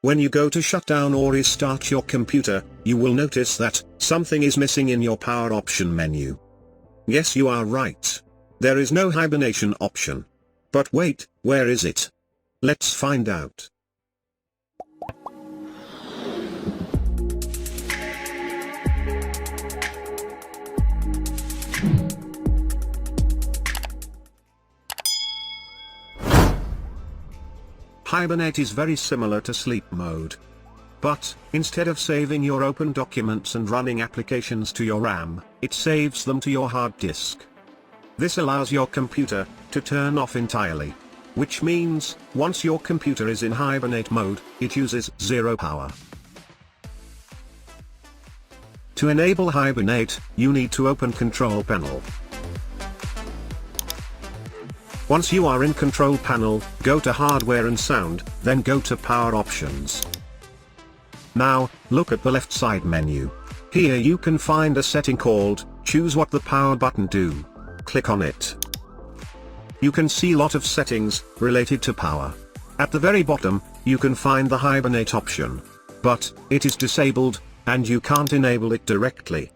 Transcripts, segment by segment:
When you go to shut down or restart your computer, you will notice that something is missing in your power option menu. Yes, you are right. There is no hibernation option. But wait, where is it? Let's find out. Hibernate is very similar to sleep mode. But, instead of saving your open documents and running applications to your RAM, it saves them to your hard disk. This allows your computer to turn off entirely. Which means, once your computer is in hibernate mode, it uses zero power. To enable hibernate, you need to open Control Panel. Once you are in Control Panel, go to Hardware and Sound, then go to Power Options. Now, look at the left side menu. Here you can find a setting called, Choose What the Power button do. Click on it. You can see lot of settings, related to power. At the very bottom, you can find the Hibernate option. But, it is disabled, and you can't enable it directly.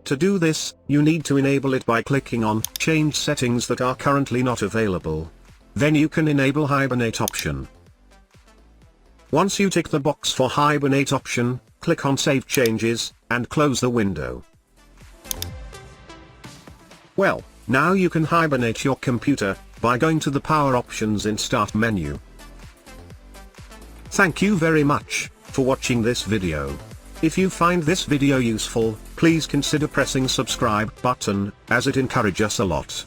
To do this, you need to enable it by clicking on Change Settings that are currently not available. Then you can enable Hibernate option. Once you tick the box for Hibernate option, click on Save Changes, and close the window. Well, now you can hibernate your computer, by going to the Power Options in Start menu. Thank you very much for watching this video. If you find this video useful, please consider pressing subscribe button, as it encourages us a lot.